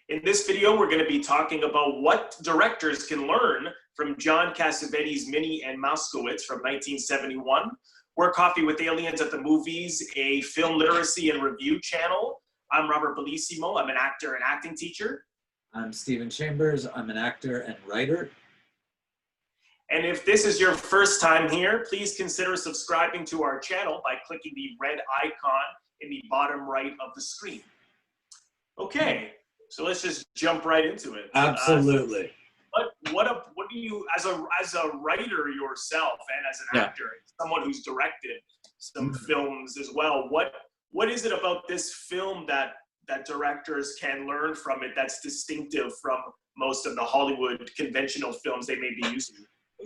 In this video, we're going to be talking about what directors can learn from John Cassavetes' Minnie And Moskowitz from 1971. We're Coffee with Aliens at the Movies, a film literacy and review channel. I'm Robert Bellissimo. I'm an actor and acting teacher. I'm Stephen Chambers. I'm an actor and writer. And if this is your first time here, please consider subscribing to our channel by clicking the red icon in the bottom right of the screen. Okay, so let's just jump right into it. Absolutely. What do you, as a writer yourself and as an actor, someone who's directed some films as well, what is it about this film that directors can learn from it that's distinctive from most of the Hollywood conventional films they may be used to?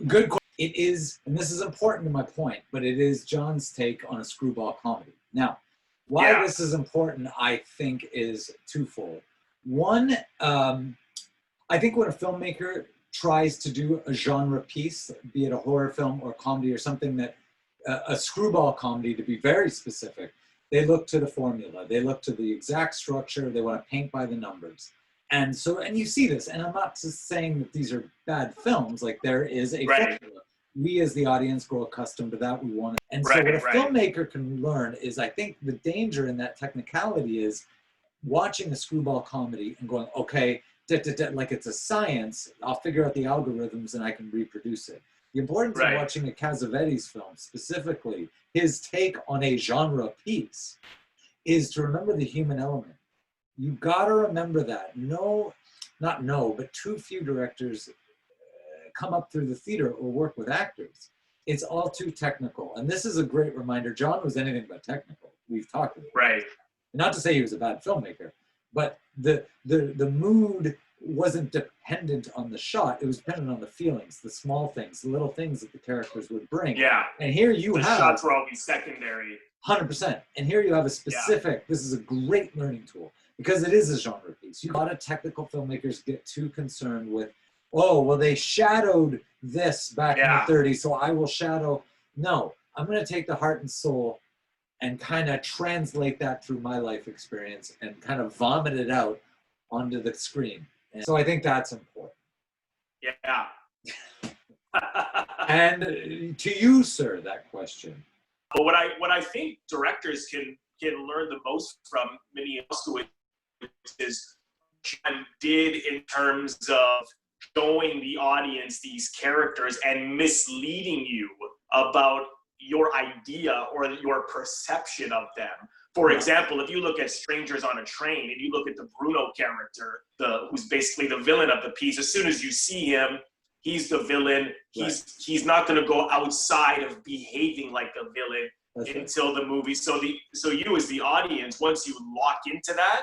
Good question. It is, and this is important to my point, but it is John's take on a screwball comedy. Now, why this is important, I think, is twofold. One, I think when a filmmaker tries to do a genre piece, be it a horror film or comedy or something that, a screwball comedy to be very specific, they look to the formula. They look to the exact structure. They want to paint by the numbers. And so, and you see this, and I'm not just saying that these are bad films, like there is a formula. We as the audience grow accustomed to that, we want it. And so what a filmmaker can learn is, I think the danger in that technicality is watching a screwball comedy and going, okay, like it's a science, I'll figure out the algorithms and I can reproduce it. The importance of watching a Cassavetes film, specifically his take on a genre piece, is to remember the human element. You gotta remember that. But too few directors come up through the theater or work with actors. It's all too technical. And this is a great reminder. John was anything but technical. We've talked about it. Not to say he was a bad filmmaker, but the mood wasn't dependent on the shot. It was dependent on the feelings, the small things, the little things that the characters would bring. And here you have... The shots were always secondary. 100%. And here you have a specific, this is a great learning tool because it is a genre piece. A lot of technical filmmakers get too concerned with, oh, well, they shadowed this back in the 30s, so I will shadow. No, I'm going to take the heart and soul and kind of translate that through my life experience and kind of vomit it out onto the screen. And so I think that's important. And to you, sir, that question. But what I think directors can learn the most from Minnie And Moskowitz is John did in terms of showing the audience these characters and misleading you about your idea or your perception of them. For example, if you look at Strangers on a Train and you look at the Bruno character, who's basically the villain of the piece, as soon as you see him, he's the villain. He's not going to go outside of behaving like a villain until the movie. So you as the audience, once you lock into that,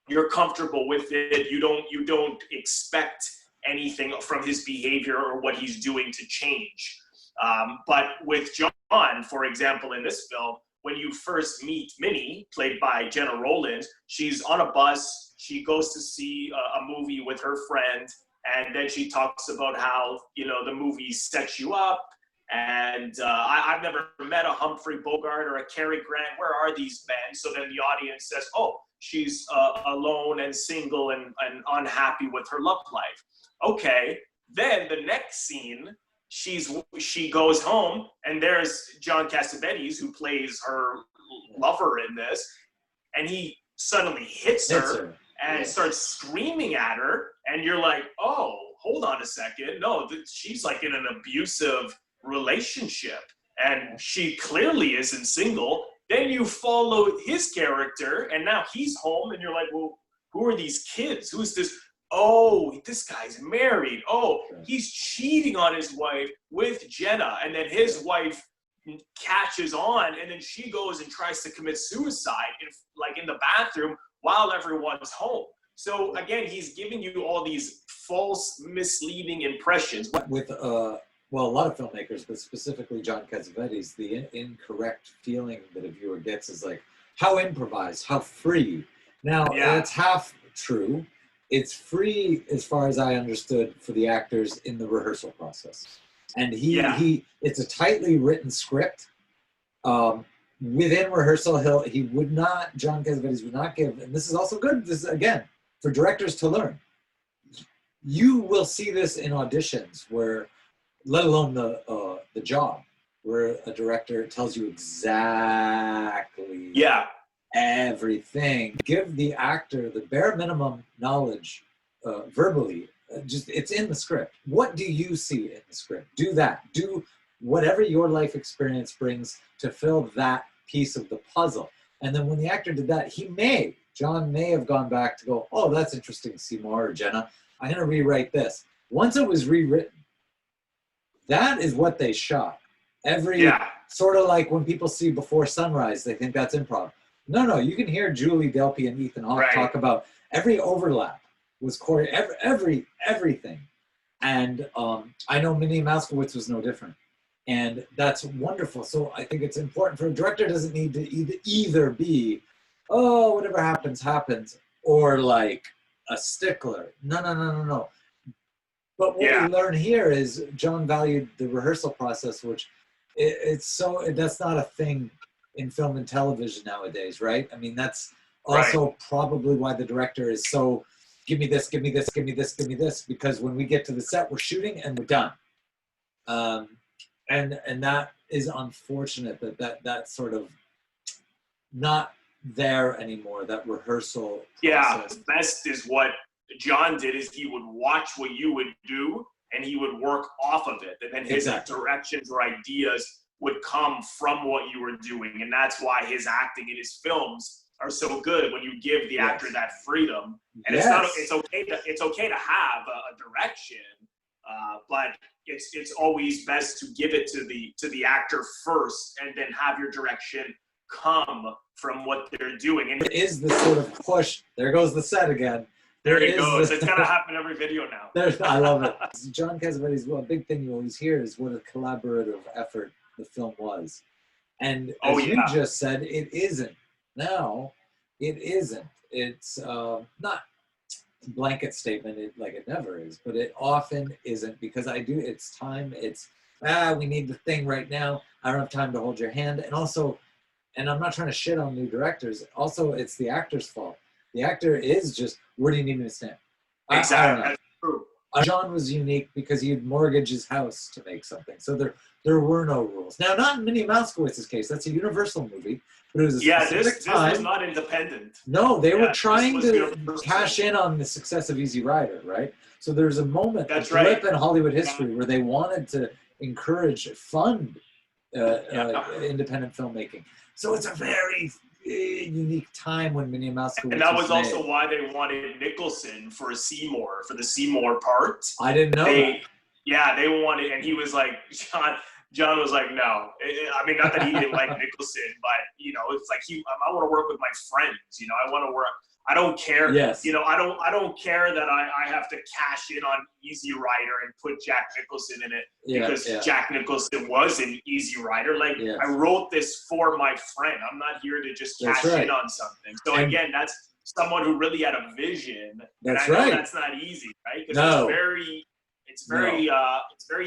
you're comfortable with it. You don't expect anything from his behavior or what he's doing to change. But with John, for example, in this film, when you first meet Minnie, played by Gena Rowlands, she's on a bus. She goes to see a movie with her friend, and then she talks about how, the movie sets you up. And I've never met a Humphrey Bogart or a Cary Grant. Where are these men? So then the audience says, oh, she's alone and single and unhappy with her love life. Okay, then the next scene, she goes home and there's John Cassavetes, who plays her lover in this, and he suddenly hits her and starts screaming at her, and you're like, oh, hold on a second. No, she's like in an abusive relationship and she clearly isn't single. Then you follow his character and now he's home and you're like, well, who are these kids? Who's this? Oh, this guy's married. Oh, he's cheating on his wife with Gena. And then his wife catches on and then she goes and tries to commit suicide in the bathroom while everyone's home. So again, he's giving you all these false, misleading impressions. With, a lot of filmmakers, but specifically John Cassavetes, the incorrect feeling that a viewer gets is like, how improvised, how free. Now, it's half true. It's free, as far as I understood, for the actors in the rehearsal process. And it's a tightly written script. Within rehearsal, John Cassavetes would not give, and this is also good, this is, again, for directors to learn. You will see this in auditions where, let alone the job, where a director tells you exactly everything. Give the actor the bare minimum knowledge verbally. Just it's in the script. What do you see in the script? Do that. Do whatever your life experience brings to fill that piece of the puzzle. And then when the actor did that, John may have gone back to go, oh, that's interesting, Seymour or Gena. I'm going to rewrite this. Once it was rewritten, that is what they shot. Sort of like when people see Before Sunrise, they think that's improv. No, you can hear Julie Delpy and Ethan Hawke talk about every overlap was everything. And I know Minnie And Moskowitz was no different. And that's wonderful. So I think it's important for a director doesn't need to either be, oh, whatever happens, happens, or like a stickler. No. But what we learn here is John valued the rehearsal process, which that's not a thing in film and television nowadays, right? I mean, that's also probably why the director is so, give me this, because when we get to the set, we're shooting and we're done. And that is unfortunate that's sort of not there anymore, that rehearsal process. The best is what John did is he would watch what you would do and he would work off of it. And then his directions or ideas would come from what you were doing. And that's why his acting in his films are so good, when you give the actor that freedom. And it's okay to have a direction, but it's always best to give it to the actor first and then have your direction come from what they're doing. And it is the sort of push. There goes the set again. There it goes. It's gonna happen every video now. I love it. John Cassavetes, a big thing you always hear is what a collaborative effort the film was. And as you just said, it isn't. Now, it isn't. It's not a blanket statement, it never is, but it often isn't, because it's time, we need the thing right now. I don't have time to hold your hand. And also, and I'm not trying to shit on new directors, also it's the actor's fault. The actor is just, where do you need me to stand? Exactly. I don't know. That's true. John was unique because he'd mortgage his house to make something. So there were no rules. Now, not in Minnie And Moskowitz's case. That's a Universal movie. But it was a specific time. This was not independent. No, they were trying to cash in on the success of Easy Rider, right? So there's a moment, a blip in Hollywood history where they wanted to fund independent filmmaking. So it's a very unique time when Minnie And Moskowitz. And that was also why they wanted Nicholson for Seymour, for the Seymour part. I didn't know that. Yeah, they wanted, and he was like, John was like, no. I mean, not that he didn't like Nicholson, but, it's like, I want to work with my friends, I want to work. I don't care. Yes. I don't care that I have to cash in on Easy Rider and put Jack Nicholson in it because Jack Nicholson was in Easy Rider. Like, I wrote this for my friend. I'm not here to just cash in on something. So again, that's someone who really had a vision. That's and I know that's not easy, right? Because it's very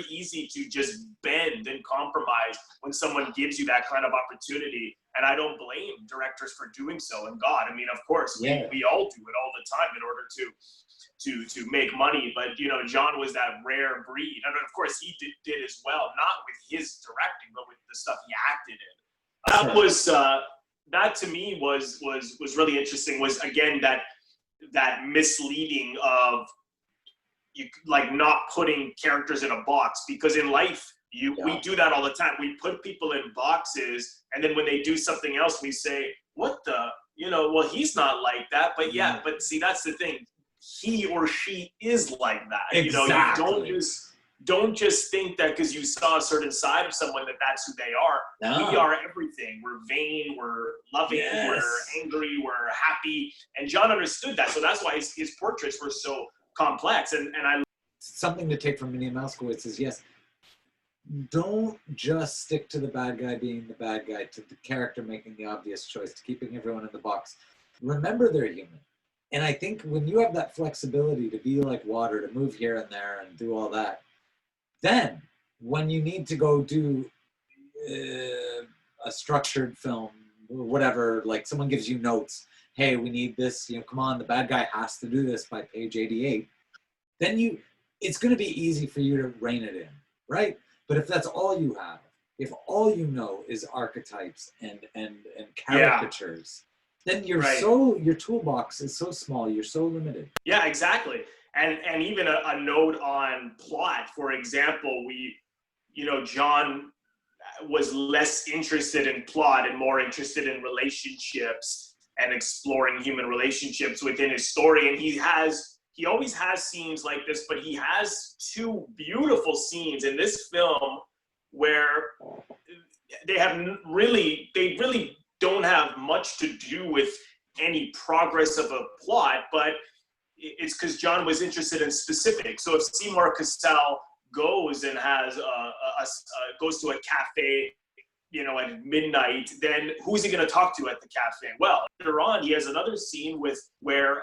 easy to just bend and compromise when someone gives you that kind of opportunity. And I don't blame directors for doing so. And God, I mean, of course, we all do it all the time in order to make money. But, John was that rare breed. And of course, he did as well, not with his directing, but with the stuff he acted in. That was, that to me was really interesting, was, again, that misleading of, not putting characters in a box, because in life we do that all the time. We put people in boxes, and then when they do something else, we say, what the, well, he's not like that, but but see, that's the thing. He or she is like that. Exactly. You don't just think that because you saw a certain side of someone that's who they are. No. We are everything. We're vain, we're loving, we're angry, we're happy. And John understood that. So that's why his portraits were so complex. And I something to take from Minnie And Moskowitz is, don't just stick to the bad guy being the bad guy, to the character making the obvious choice, to keeping everyone in the box. Remember, they're human. And I think when you have that flexibility to be like water, to move here and there and do all that, then when you need to go do a structured film or whatever, like someone gives you notes hey, we need this, come on, the bad guy has to do this by page 88, then it's going to be easy for you to rein it in, right? But if that's all you have, if all you know is archetypes and caricatures, then your toolbox is so small, you're so limited. Yeah, exactly. And even a note on plot, for example, John was less interested in plot and more interested in relationships and exploring human relationships within his story. And he always has scenes like this, but he has two beautiful scenes in this film where they really don't have much to do with any progress of a plot, but it's because John was interested in specifics. So if Seymour Cassel goes and goes to a cafe, at midnight, then who's he going to talk to at the cafe? Well, later on, he has another scene where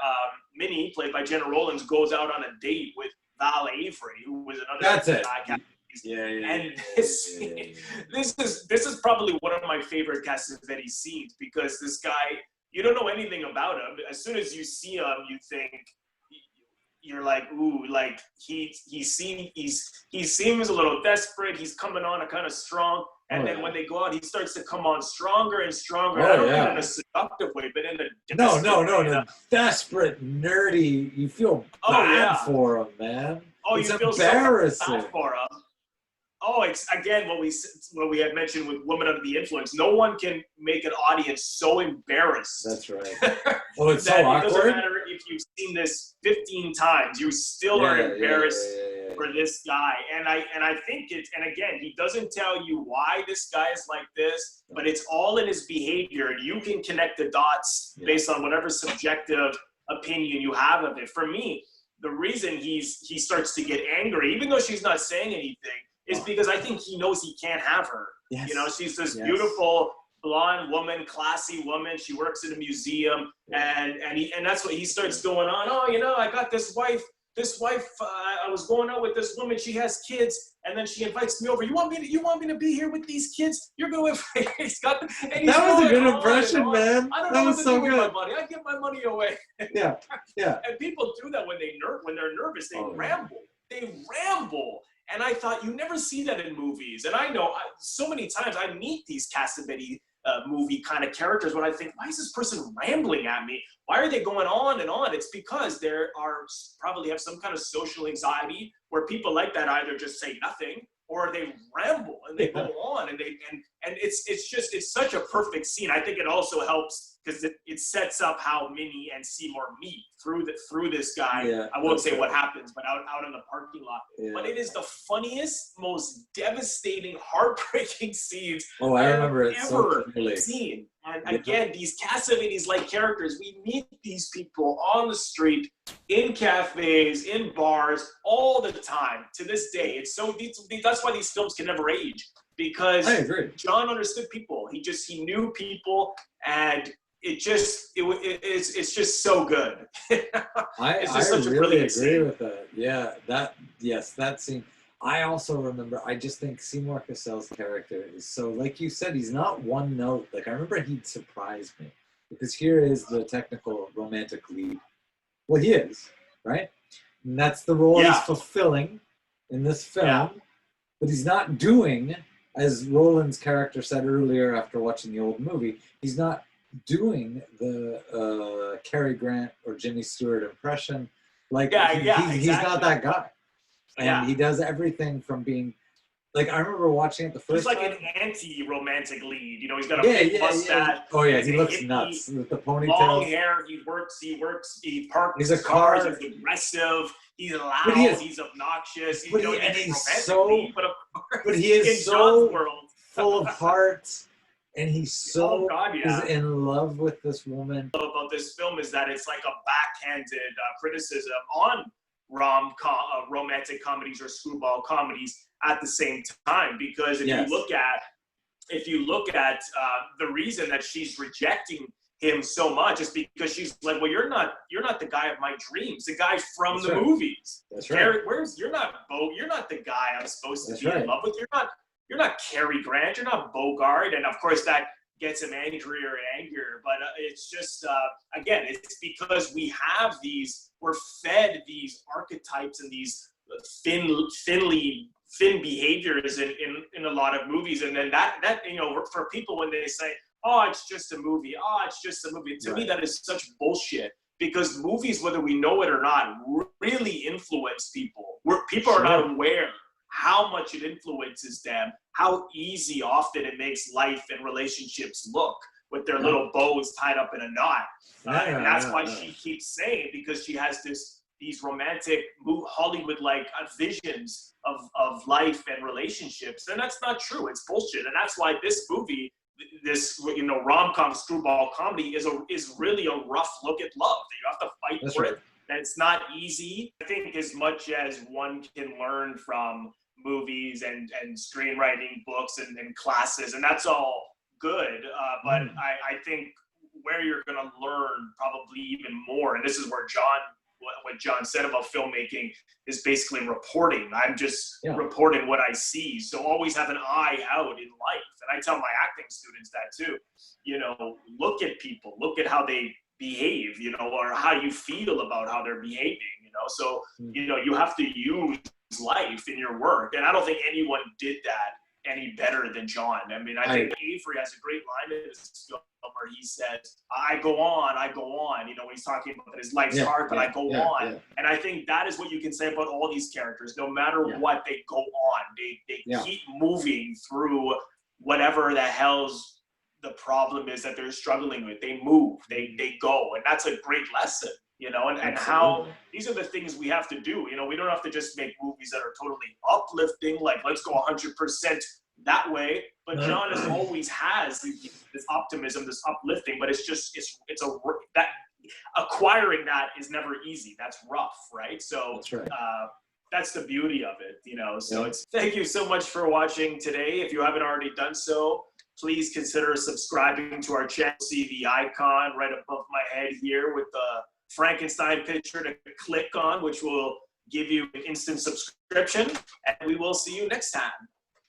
Minnie, played by Gena Rowlands, goes out on a date with Val Avery, who was another guy. And this is probably one of my favorite Cassavetes scenes, because this guy, you don't know anything about him. As soon as you see him, you think, you're like, ooh, like he seems a little desperate. He's coming on a kind of strong, and then when they go out, he starts to come on stronger and stronger. I don't mean in a seductive way, but in a no, desperate, nerdy. You feel bad for him, man. Oh, it's you feel embarrassing. So bad for him. Oh, it's again what we had mentioned with Women Under the Influence. No one can make an audience so embarrassed. That's right. Oh, it's so awkward. It doesn't matter if you've seen this 15 times, you still are embarrassed for this guy. And I think and again, he doesn't tell you why this guy is like this, but it's all in his behavior, and you can connect the dots based on whatever subjective opinion you have of it. For me, the reason he starts to get angry, even though she's not saying anything, is because I think he knows he can't have her. Yes. She's this beautiful blonde woman, classy woman. She works in a museum, and that's what he starts going on. Oh, I got this wife. I was going out with this woman. She has kids, and then she invites me over. You want me to be here with these kids? You're going to. That was a good impression, man. I don't know what to so do good. with my money. I give my money away. Yeah. And people do that when they're nervous. They ramble. They ramble. And I thought, you never see that in movies. And I know so many times I meet these Cassavetes movie kind of characters when I think, why is this person rambling at me? Why are they going on and on? It's because they probably have some kind of social anxiety where people like that either just say nothing or they ramble and they go on and it's such a perfect scene. I think it also helps because it sets up how Minnie and Seymour meet through this guy. Yeah, I won't say what happens, but out in the parking lot. Yeah. But it is the funniest, most devastating, heartbreaking scenes I remember it ever seen. And again, these Cassavetes-like characters, we meet these people on the street, in cafes, in bars, all the time. To this day, that's why these films can never age, because I agree. John understood people. He knew people, and it's just so good. I really agree with that. Yeah, that scene. I also remember, I just think Seymour Cassel's character is so, like you said, he's not one note. Like, I remember he'd surprise me, because here is the technical romantic lead. Well, he is, right? And that's the role he's fulfilling in this film. But he's not doing, as Rowland's character said earlier after watching the old movie, he's not doing the Cary Grant or Jimmy Stewart impression. Like, he's not that guy. And he does everything from being, like, I remember watching it the first time. He's like an anti-romantic lead. He's got a big mustache. Oh, yeah, he looks nuts with the ponytail. Long hair, he parks he's a car. He's aggressive, he's loud, he's obnoxious. But he is so full of heart, and he's so is in love with this woman. What I love about this film is that it's like a backhanded criticism on romantic comedies or screwball comedies at the same time, because if you look at the reason that she's rejecting him so much is because she's like, well, you're not the guy of my dreams, the guy from the movies. That's right. You're not the guy I'm supposed to be in love with. You're not Cary Grant, you're not Bogart. And of course that gets him angrier and angrier. But it's just, again, it's because we're fed these archetypes and these thin behaviors in a lot of movies. And then that, you know, for people when they say, oh, it's just a movie. Oh, it's just a movie. To me, that is such bullshit, because movies, whether we know it or not, really influence people. People are not aware how much it influences them, how easy often it makes life and relationships look with their little bows tied up in a knot. And that's why she keeps saying, because she has these romantic Hollywood-like visions of life and relationships. And that's not true. It's bullshit. And that's why this movie, this, you know, rom-com screwball comedy is really a rough look at love. You have to fight for it. And it's not easy. I think as much as one can learn from movies and screenwriting books and classes, and that's all good. But I think where you're going to learn probably even more, and this is where what John said about filmmaking is basically reporting. I'm just reporting what I see. So always have an eye out in life. And I tell my acting students that too. You know, look at people, look at how they behave, you know, or how you feel about how they're behaving, you know. So, you know, you have to use life in your work. And I don't think anyone did that any better than John. I mean, I think Avery has a great line in this film where he says, I go on, you know, when he's talking about that his life's hard, but I go on. And I think that is what you can say about all these characters. No matter what, they go on. They keep moving through whatever the hell's the problem is that they're struggling with. They move, they go. And that's a great lesson, you know, and how these are the things we have to do. You know, we don't have to just make movies that are totally uplifting, like let's go 100% that way. But John always has this optimism, this uplifting, but it's that acquiring that is never easy. That's rough, right? So that's the beauty of it, you know. So thank you so much for watching today. If you haven't already done so, please consider subscribing to our channel. See the icon right above my head here with the Frankenstein picture to click on, which will give you an instant subscription. And we will see you next time.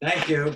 Thank you.